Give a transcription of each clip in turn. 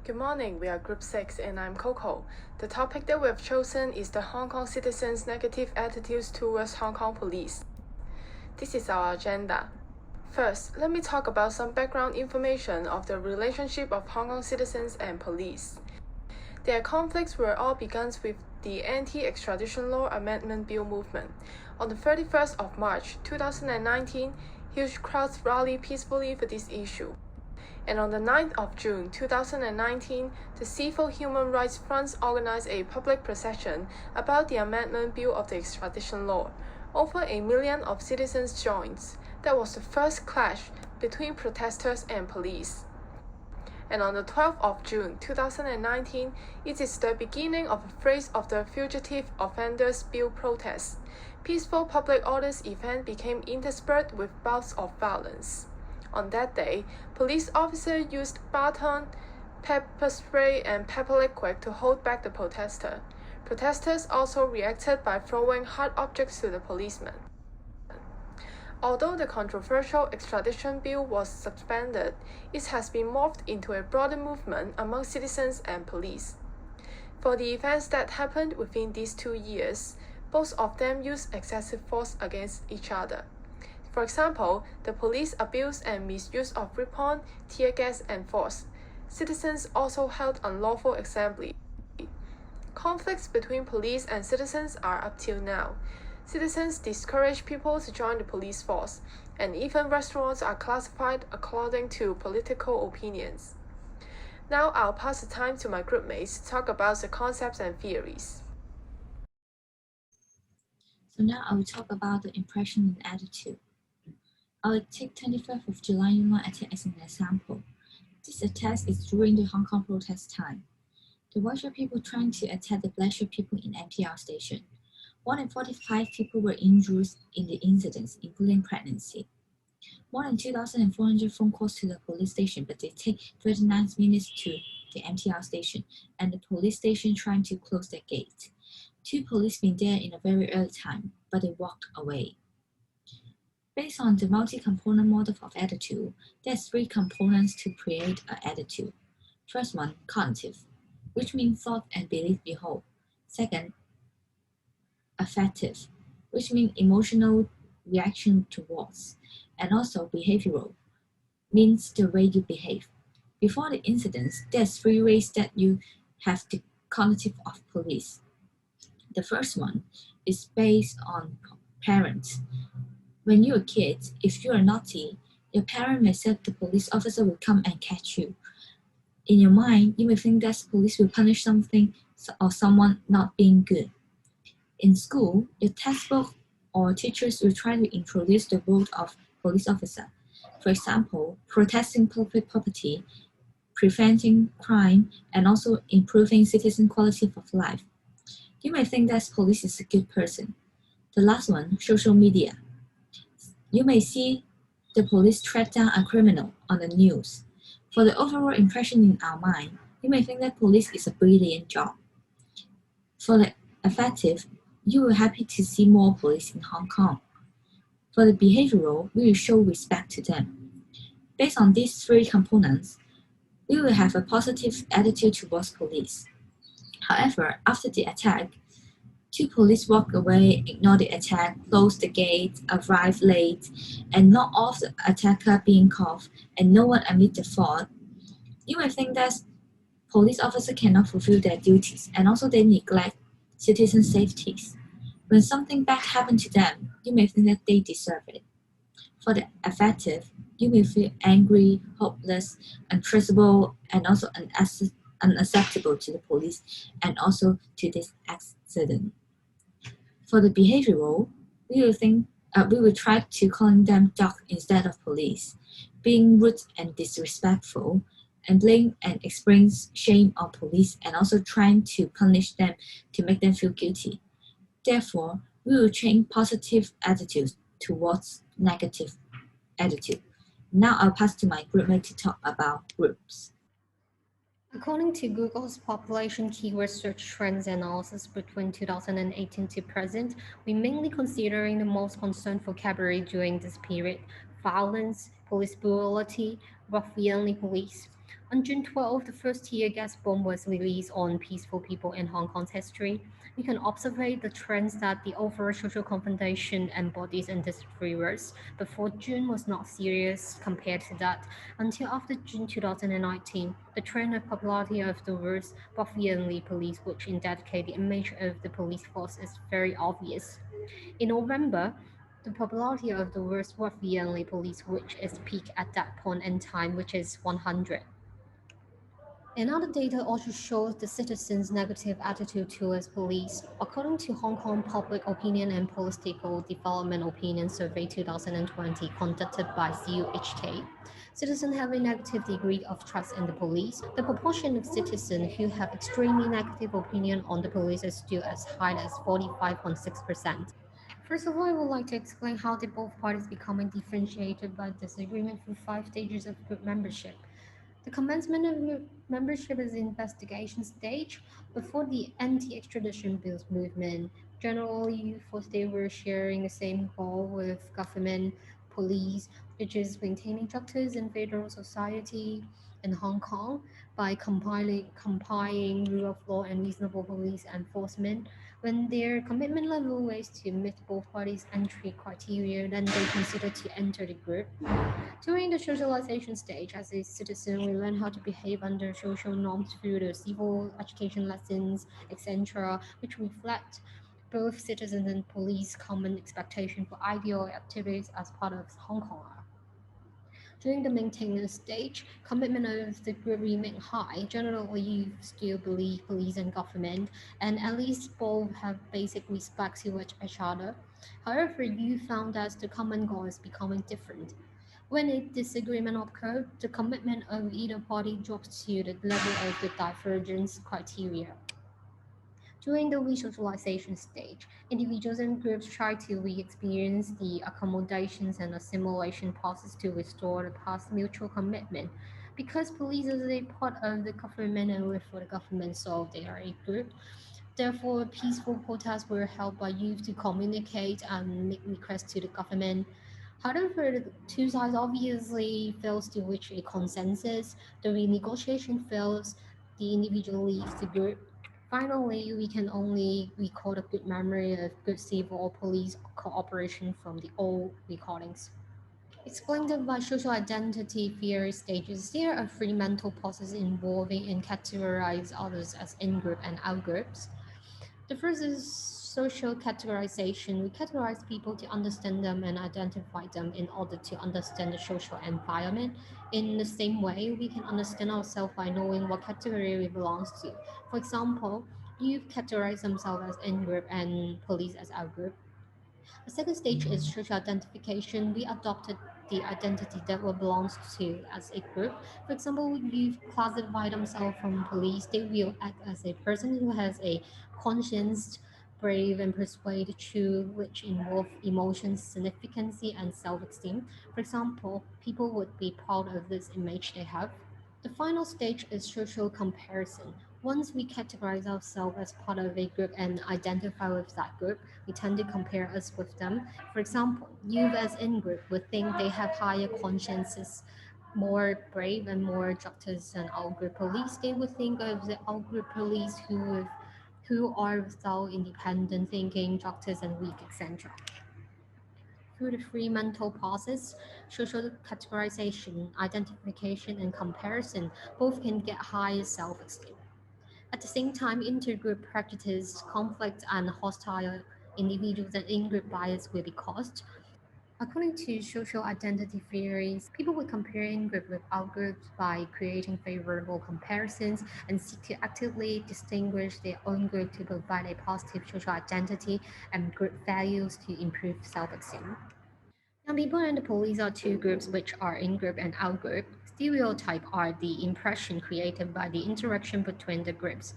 Good morning, we are Group 6 and I'm Coco. The topic that we have chosen is the Hong Kong citizens' negative attitudes towards Hong Kong police. This is our agenda. First, let me talk about some background information of the relationship of Hong Kong citizens and police. Their conflicts were all begun with the Anti-Extradition Law Amendment Bill movement. On the 31st of March 2019, huge crowds rallied peacefully for this issue. And on the 9th of June 2019, the Civil Human Rights Front organized a public procession about the amendment bill of the extradition law. Over 1 million of citizens joined. That was the first clash between protesters and police. And on the 12th of June 2019, it is the beginning of a phase of the Fugitive Offenders Bill protest. Peaceful public orders event became interspersed with bouts of violence. On that day, police officers used baton, pepper spray, and pepper liquid to hold back the protesters. Protesters also reacted by throwing hard objects to the policemen. Although the controversial extradition bill was suspended, it has been morphed into a broader movement among citizens and police. For the events that happened within these 2 years, both of them used excessive force against each other. For example, the police abuse and misuse of weapons, tear gas, and force. Citizens also held unlawful assembly. Conflicts between police and citizens are up till now. Citizens discourage people to join the police force, and even restaurants are classified according to political opinions. Now I'll pass the time to my groupmates to talk about the concepts and theories. So now I will talk about the impression and attitude. I will take 25th of July Yunnan attack as an example. This attack is during the Hong Kong protest time. The white shirt people trying to attack the black shirt people in MTR station. More than 45 people were injured in the incidents, including pregnancy. More than 2,400 phone calls to the police station, but they take 39 minutes to the MTR station, and the police station trying to close their gate. 2 policemen there in a very early time, but they walked away. Based on the multi-component model of attitude, there's 3 components to create an attitude. First one, cognitive, which means thought and belief behold. Second, affective, which means emotional reaction towards. And also behavioral, means the way you behave. Before the incidents, there's 3 ways that you have the cognitive of police. The first one is based on parents. When you're a kid, if you are naughty, your parent may say the police officer will come and catch you. In your mind, you may think that police will punish something or someone not being good. In school, your textbook or teachers will try to introduce the role of police officer. For example, protecting public property, preventing crime, and also improving citizen quality of life. You may think that police is a good person. The last one, social media. You may see the police track down a criminal on the news. For the overall impression in our mind, you may think that police is a brilliant job. For the affective, you will happy to see more police in Hong Kong. For the behavioral, we will show respect to them. Based on these 3 components, we will have a positive attitude towards police. However, after the attack, 2 police walk away, ignore the attack, close the gate, arrive late, and not all the attacker being caught, and no one admit the fault. You may think that police officers cannot fulfill their duties, and also they neglect citizen safety. When something bad happens to them, you may think that they deserve it. For the affective, you may feel angry, hopeless, untraceable, and also unacceptable to the police and also to this accident. For the behavioral, we will try to calling them dog instead of police, being rude and disrespectful, and blame and experience shame on police, and also trying to punish them to make them feel guilty. Therefore, we will change positive attitudes towards negative attitude. Now I'll pass to my groupmate to talk about groups. According to Google's population keyword search trends analysis between 2018 to present, we mainly considering the most concerned vocabulary during this period: violence, police brutality, ruffianly police. On June 12, the first tear gas bomb was released on peaceful people in Hong Kong's history. We can observe the trends that the overall social confrontation embodies in these 3 years. Before June was not serious compared to that. Until after June 2019, the trend of popularity of the words ruffianly police, which indicate the image of the police force, is very obvious. In November, the popularity of the words ruffianly police, which is peak at that point in time, which is 100. Another data also shows the citizens' negative attitude towards police. According to Hong Kong Public Opinion and Political Development Opinion Survey 2020 conducted by CUHK, citizens have a negative degree of trust in the police. The proportion of citizens who have extremely negative opinion on the police is still as high as 45.6%. First of all, I would like to explain how the both parties becoming differentiated by disagreement through 5 stages of group membership. The commencement of membership is the investigation stage before the anti-extradition bills movement. Generally, first they were sharing the same goal with government, police, which is maintaining justice in federal society in Hong Kong by compiling rule of law and reasonable police enforcement. When their commitment level is to meet both parties' entry criteria, then they consider to enter the group. During the socialization stage, as a citizen, we learn how to behave under social norms through the civil education lessons, etc., which reflect both citizens and police common expectation for ideal activities as part of Hong Kong. During the maintenance stage, commitment of the group remain high. Generally, you still believe police and government, and at least both have basic respect to each other. However, you found that the common goal is becoming different. When a disagreement occurs, the commitment of either party drops to the level of the divergence criteria. During the resocialization stage, individuals and groups try to re-experience the accommodations and assimilation process to restore the past mutual commitment. Because police is a part of the government and work for the government, so they are a group. Therefore, peaceful protests were held by youth to communicate and make requests to the government. However, the two sides obviously fails to reach a consensus. The renegotiation fails, the individual leaves the group. Finally, we can only recall a good memory of good civil or police cooperation from the old recordings. Explained by social identity theory stages, there are three mental processes involving and categorize others as in-group and out-groups. The first is social categorization. We categorize people to understand them and identify them in order to understand the social environment. In the same way, we can understand ourselves by knowing what category we belong to. For example, you categorize themselves as in-group and police as out-group. The second stage is social identification. We adopted the identity that we belongs to as a group. For example, you classify themselves from police, they will act as a person who has a conscience, brave and persuade true, which involve emotions, significance, and self-esteem. For example, people would be proud of this image they have. The final stage is social comparison. Once we categorize ourselves as part of a group and identify with that group, we tend to compare us with them. For example, youth as in group would think they have higher consciences, more brave and more justice than out group police. They would think of the out group police who are without independent thinking, justice and weak, etc. Through the three mental process, social categorization, identification, and comparison, both can get higher self-esteem. At the same time, intergroup prejudice, conflict, and hostile individuals and in-group bias will be caused. According to social identity theories, people will compare in-group with out-groups by creating favorable comparisons and seek to actively distinguish their own group to provide a positive social identity and group values to improve self-esteem. Young people and the police are two groups which are in-group and out-group. Stereotype are the impression created by the interaction between the groups.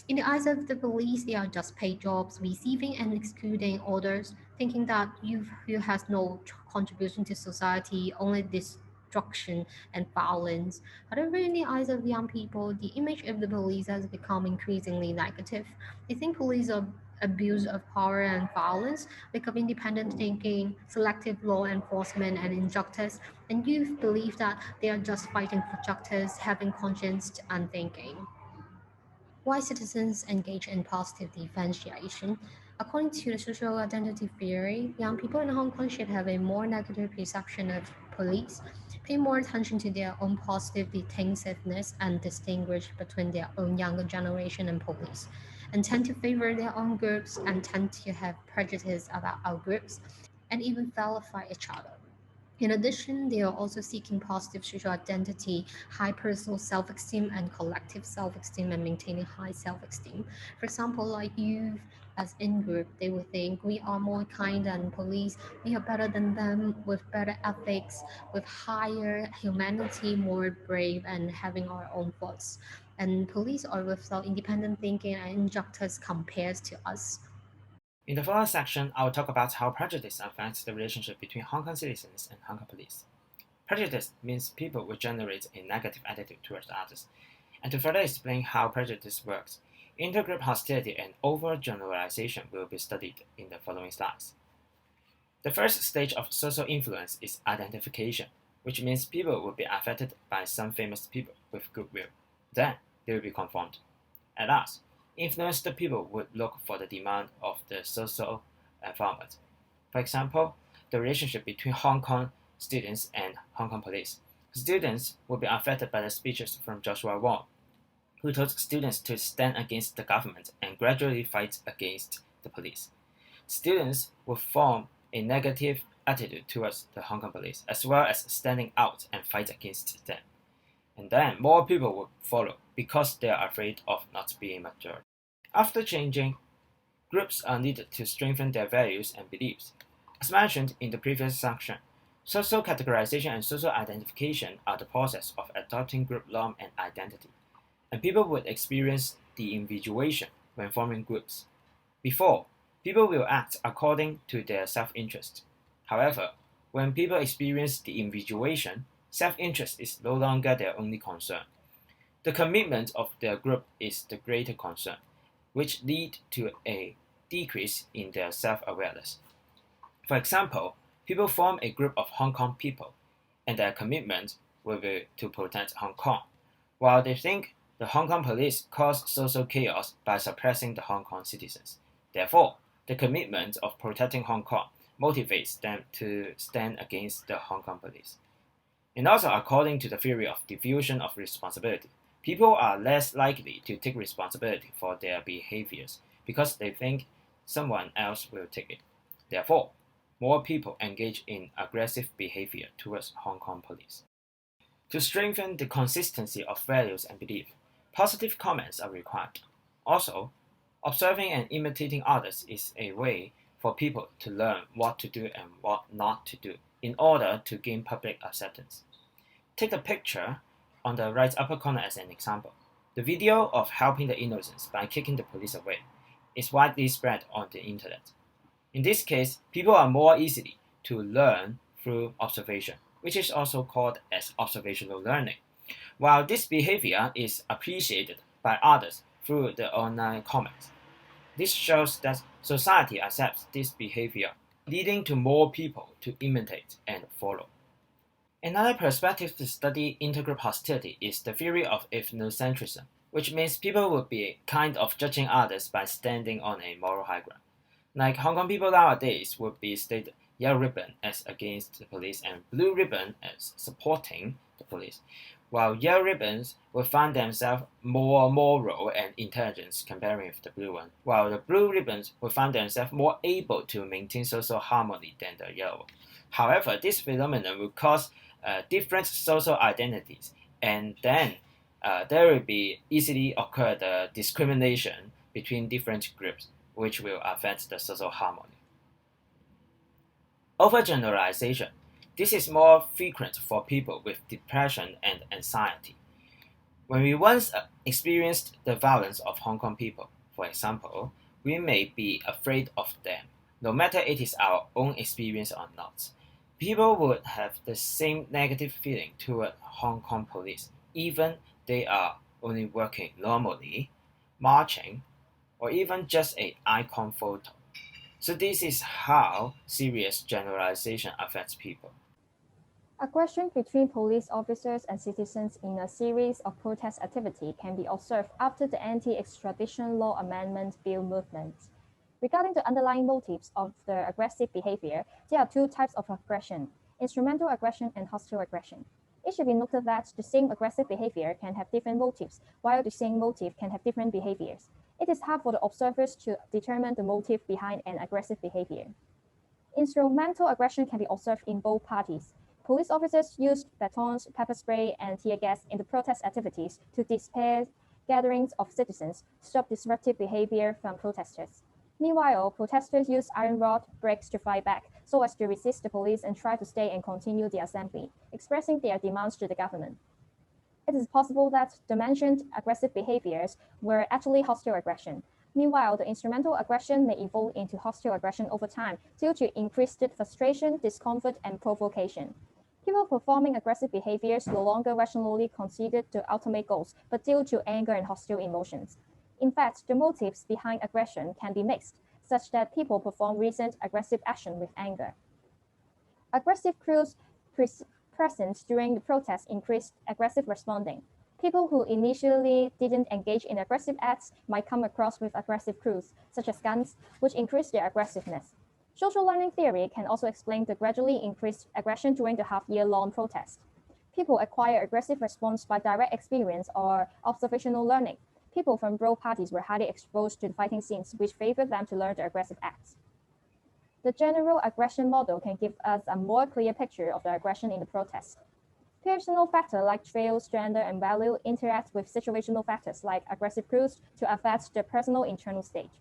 In the eyes of the police, they are just paid jobs, receiving and excluding orders, thinking that youth who has no contribution to society, only destruction and violence. However, in the eyes of young people, the image of the police has become increasingly negative. They think police are abuse of power and violence, lack of independent thinking, selective law enforcement, and injustice. And youth believe that they are just fighting for justice, having conscience, and thinking. Why citizens engage in positive differentiation? According to the social identity theory, young people in Hong Kong should have a more negative perception of police, pay more attention to their own positive distinctiveness, and distinguish between their own younger generation and police, and tend to favor their own groups and tend to have prejudice about our groups, and even vilify each other. In addition, they are also seeking positive social identity, high personal self esteem, and collective self esteem, and maintaining high self esteem. For example, like youth as in group, they would think we are more kind than police, we are better than them, with better ethics, with higher humanity, more brave, and having our own thoughts. And police are without independent thinking and injustice compares to us. In the following section, I will talk about how prejudice affects the relationship between Hong Kong citizens and Hong Kong police. Prejudice means people will generate a negative attitude towards others. And to further explain how prejudice works, intergroup hostility and overgeneralization will be studied in the following slides. The first stage of social influence is identification, which means people will be affected by some famous people with goodwill. Then they will be conformed. At last, influenced people would look for the demand of the social environment. For example, the relationship between Hong Kong students and Hong Kong police. Students will be affected by the speeches from Joshua Wong, who told students to stand against the government and gradually fight against the police. Students will form a negative attitude towards the Hong Kong police, as well as standing out and fight against them. And then more people will follow because they are afraid of not being majority. After changing, groups are needed to strengthen their values and beliefs. As mentioned in the previous section, social categorization and social identification are the process of adopting group norm and identity, and people would experience the individuation when forming groups. Before, people will act according to their self-interest. However, when people experience the individuation, self-interest is no longer their only concern. The commitment of their group is the greater concern, which lead to a decrease in their self-awareness. For example, people form a group of Hong Kong people, and their commitment will be to protect Hong Kong, while they think the Hong Kong police cause social chaos by suppressing the Hong Kong citizens. Therefore, the commitment of protecting Hong Kong motivates them to stand against the Hong Kong police. And also, according to the theory of diffusion of responsibility, people are less likely to take responsibility for their behaviors because they think someone else will take it. Therefore, more people engage in aggressive behavior towards Hong Kong police. To strengthen the consistency of values and belief, positive comments are required. Also, observing and imitating others is a way for people to learn what to do and what not to do in order to gain public acceptance. Take the picture on the right upper corner as an example. The video of helping the innocents by kicking the police away is widely spread on the internet. In this case, people are more easily to learn through observation, which is also called as observational learning, while this behavior is appreciated by others through the online comments. This shows that society accepts this behavior, leading to more people to imitate and follow. Another perspective to study intergroup hostility is the theory of ethnocentrism, which means people would be kind of judging others by standing on a moral high ground. Like Hong Kong people nowadays would be stated yellow ribbon as against the police and blue ribbon as supporting the police, while yellow ribbons will find themselves more moral and intelligent comparing with the blue one, while the blue ribbons will find themselves more able to maintain social harmony than the yellow. However, this phenomenon will cause different social identities, and then there will be easily occur the discrimination between different groups, which will affect the social harmony. Overgeneralization. This is more frequent for people with depression and anxiety. When we once experienced the violence of Hong Kong people, for example, we may be afraid of them, no matter it is our own experience or not. People would have the same negative feeling toward Hong Kong police, even they are only working normally, marching, or even just an icon photo. So this is how serious generalization affects people. Aggression between police officers and citizens in a series of protest activity can be observed after the Anti-Extradition Law Amendment Bill movement. Regarding the underlying motives of the aggressive behavior, there are two types of aggression: instrumental aggression and hostile aggression. It should be noted that the same aggressive behavior can have different motives, while the same motive can have different behaviors. It is hard for the observers to determine the motive behind an aggressive behavior. Instrumental aggression can be observed in both parties. Police officers used batons, pepper spray, and tear gas in the protest activities to disperse gatherings of citizens, stop disruptive behavior from protesters. Meanwhile, protesters used iron rod bricks to fight back, so as to resist the police and try to stay and continue the assembly, expressing their demands to the government. It is possible that the mentioned aggressive behaviors were actually hostile aggression. Meanwhile, the instrumental aggression may evolve into hostile aggression over time due to increased frustration, discomfort, and provocation. People performing aggressive behaviors no longer rationally considered the ultimate goals, but due to anger and hostile emotions. In fact, the motives behind aggression can be mixed, such that people perform recent aggressive action with anger. Aggressive crews present during the protest increased aggressive responding. People who initially didn't engage in aggressive acts might come across with aggressive crews, such as guns, which increase their aggressiveness. Social learning theory can also explain the gradually increased aggression during the half-year-long protest. People acquire aggressive response by direct experience or observational learning. People from both parties were highly exposed to the fighting scenes, which favored them to learn the aggressive acts. The general aggression model can give us a more clear picture of the aggression in the protest. Personal factors like trails, gender, and value interact with situational factors like aggressive crews to affect the personal internal state.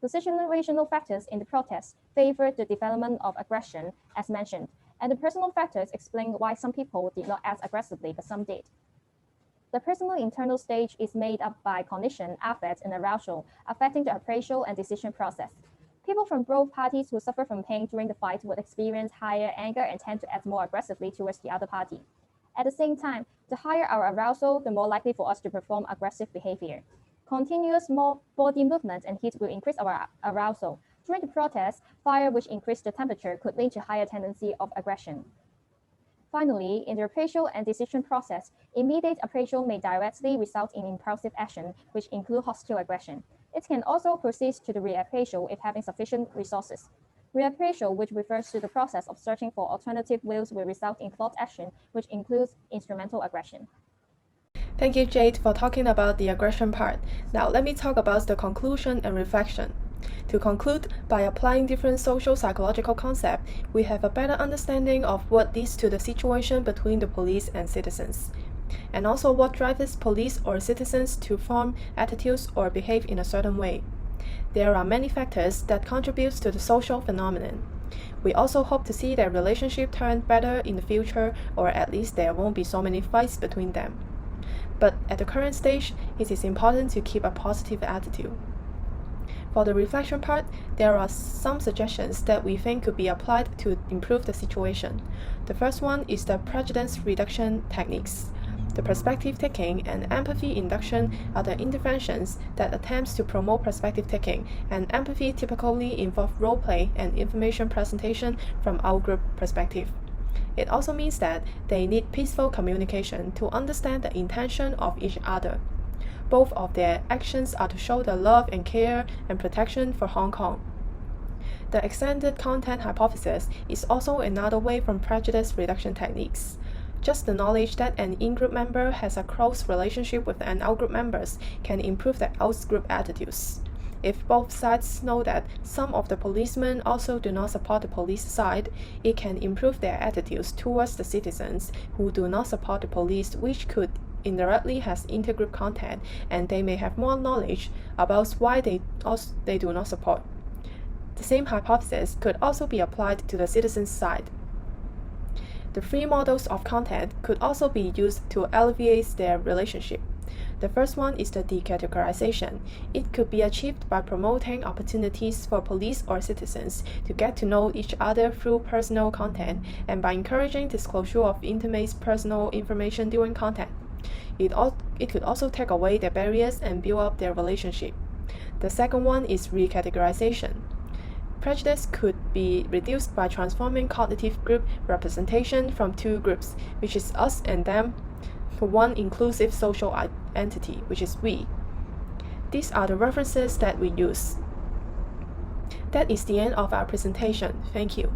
The situational factors in the protest favor the development of aggression, as mentioned, and the personal factors explain why some people did not act aggressively, but some did. The personal internal stage is made up by cognition, affect, and arousal, affecting the appraisal and decision process. People from both parties who suffer from pain during the fight would experience higher anger and tend to act more aggressively towards the other party. At the same time, the higher our arousal, the more likely for us to perform aggressive behavior. Continuous body movement and heat will increase our arousal. During the protest, fire which increased the temperature could lead to higher tendency of aggression. Finally, in the appraisal and decision process, immediate appraisal may directly result in impulsive action, which include hostile aggression. It can also proceed to the reappraisal if having sufficient resources. Reappraisal, which refers to the process of searching for alternative wills, will result in thought action, which includes instrumental aggression. Thank you, Jade, for talking about the aggression part. Now let me talk about the conclusion and reflection. To conclude, by applying different social psychological concepts, we have a better understanding of what leads to the situation between the police and citizens, and also what drives police or citizens to form attitudes or behave in a certain way. There are many factors that contribute to the social phenomenon. We also hope to see their relationship turn better in the future, or at least there won't be so many fights between them. But at the current stage, it is important to keep a positive attitude. For the reflection part, there are some suggestions that we think could be applied to improve the situation. The first one is the prejudice reduction techniques. The perspective taking and empathy induction are the interventions that attempts to promote perspective taking, and empathy typically involve role play and information presentation from our group perspective. It also means that they need peaceful communication to understand the intention of each other. Both of their actions are to show the love and care and protection for Hong Kong. The extended content hypothesis is also another way from prejudice reduction techniques. Just the knowledge that an in-group member has a close relationship with an out-group members can improve the out-group attitudes. If both sides know that some of the policemen also do not support the police side, it can improve their attitudes towards the citizens who do not support the police, which could indirectly has intergroup content, and they may have more knowledge about why they do not support. The same hypothesis could also be applied to the citizens' side. The three models of content could also be used to alleviate their relationship. The first one is the decategorization. It could be achieved by promoting opportunities for police or citizens to get to know each other through personal content, and by encouraging disclosure of intimate personal information during content. It could also take away their barriers and build up their relationship. The second one is recategorization. Prejudice could be reduced by transforming cognitive group representation from two groups, which is us and them, for one inclusive social entity, which is we. These are the references that we use. That is the end of our presentation. Thank you.